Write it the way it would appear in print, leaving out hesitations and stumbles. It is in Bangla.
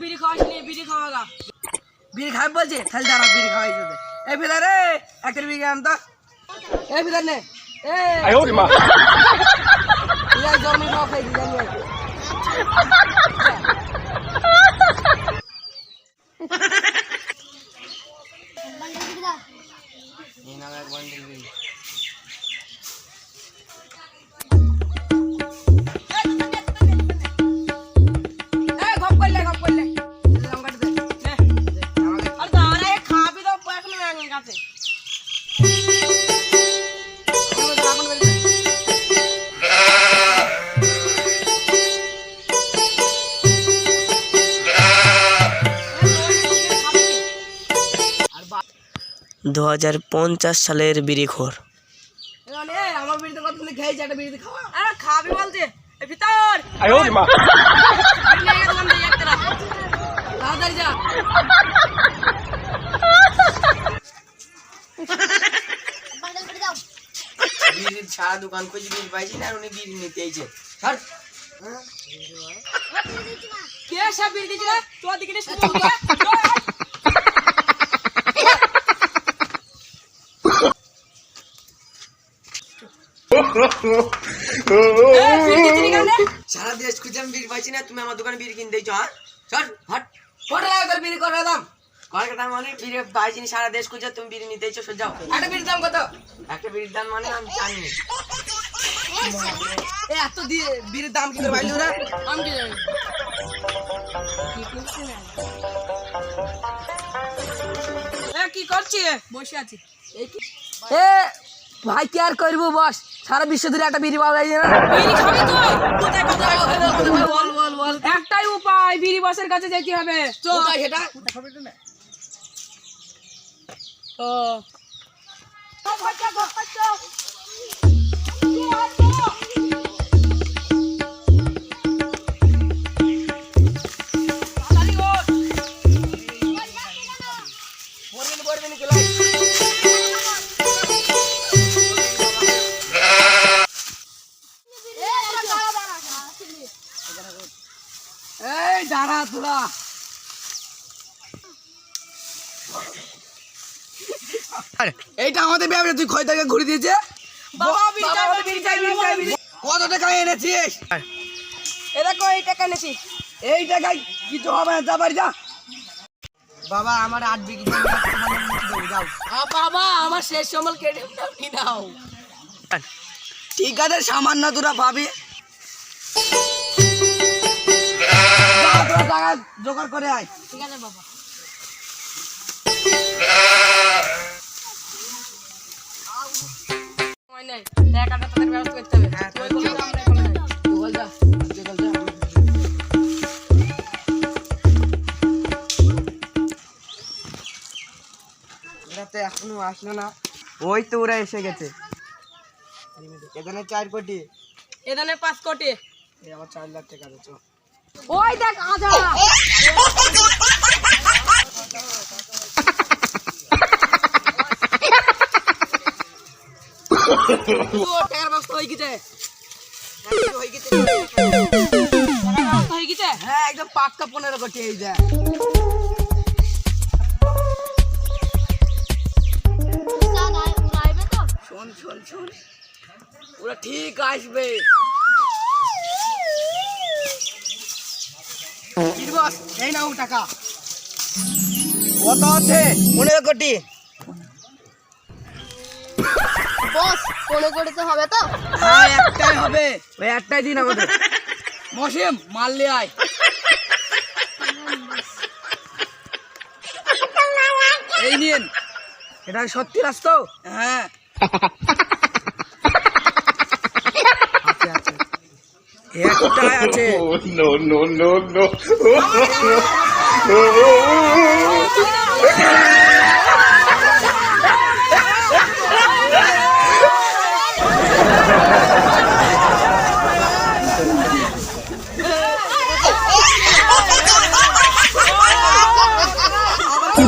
বিড়ি খাওয়াসনি, বিড়ি খাওয়াগা। বিড়ি খাবে বলছে, তাহলে দাঁড়া বিড়ি খাওয়াই যাবে। এই ফিদার রে, একটা বিড়ি আন তো। এই ফিদার নে। এই ওরে মা। এই জমি খাও খাই দিই জানি। বান্ডেল বিড়ি দাও। এই নাও এক বান্ডেল বিড়ি। এই গপ করলে লঙ্কাটা দে। নে। আমাকে আর দাঁড়া এ খাবি তো এখন আমার কাছে। রাবণ বাড়ি দে। আর বা 2050 সালের বিড়িখোর। এখানে আমার বিড়িতে কতক্ষণ খেয়েছে একটা বিড়িতে খাওয়া। আরে খাবি বলছে এ ভিতর আয় ওরে মা। বিড়ি নিয়ে গেলাম দিয়ে একটা তাড়াতাড়ি যা। বান্ডেল বিড়ি দাও। বিড়ির সারা দোকান খুঁজে বিড়ি পাইছি না, আর উনি বিড়ি নিতে আইছে। ছাড়। বিড়ি দিচ্ছি না। কে সব বিড়ি দিছিস রে তোর দিকে নিয়ে শুধু সারা দেশ খুঁজে আমি বিড়ি পাইছি না, তুমি আমার দোকানে বিড়ি কিনতে দিয়েছো। হ্যাঁ ছাড় হাট। কত টাকা করে বিড়ি করার দাম? কয়েকটা দাম মানে বিড়ি পাইছি না, সারা দেশ খুঁজে তুমি বিড়ি নিতে দিয়েছো। যাও। একটা বিড়ির দাম কত? একটা বিড়ির দাম মানে আমি জানি। এ এত দিয়ে বিড়ির দাম কি করে পাইলো না? আমি কি জানি কি করছি বসে আছি এ ভাই কি আর করবো বস, সারা বিশ্ব ধরে একটা বিড়ি পাওয়া যায় না। বিড়ি খাবি তো কোথায় কোথায় বল বল বল। একটাই উপায় বিড়ি বসের কাছে যেতে হবে চল কোথায় সেটা? ও এই দাঁড়া তোরা। এইটা আমাদের ব্যাপারে তুই খয় টাকা ঘুরে দিয়েছে। বাবা বিড়ি চাই কত টাকা এনেছিস? এ দেখো এই টাকা এনেছি এই টাকায় কিছু হবে না, যা বাড়ি যা। বাবা আমার 8 বিঘি জমি আছে, তোমাদের মুখে দেবো, যাও। বাবা আমার শেষ সমল কেটে নাও ঠিক আছে সামান্য তোরা পাবি। যা, তোরা টাকা জোগাড় করে আয়। ঠিক আছে বাবা সময় নেই টাকাটা তাদের ব্যবস্থা করতে হবে হ্যাঁ, তুই বলে দাও, আমরা এখন যাই। জোগাড় যা, জোগাড় যা। এরা তো এখনো আসলো না। ওই তো ওরা এসে গেছে। এখানে 4 কোটি। এখানে 5 কোটি এই আমার 4 লাখ টাকা আছে। ওই দেখ আধা টাকার ব্যবস্থা হয়ে গেছে। হয়ে গেছে হ্যাঁ একদম পাক্কা 15 কোটি। এই যা দাদা উড়াইবে তো? শোন শোন শোন, ওরা ঠিক আসবে। বস এই নাও টাকা। কত আছে? 15 কোটি। বস 15 কোটি তো হবে তো? হ্যাঁ একটাই হবে, ওই একটাই দিন আমাদের। মসিম মারলে আয়। এই নিন, এটা সত্যি রাস্তা। হ্যাঁ আছে আছে, একটাই আছে। No, no, no, no. কি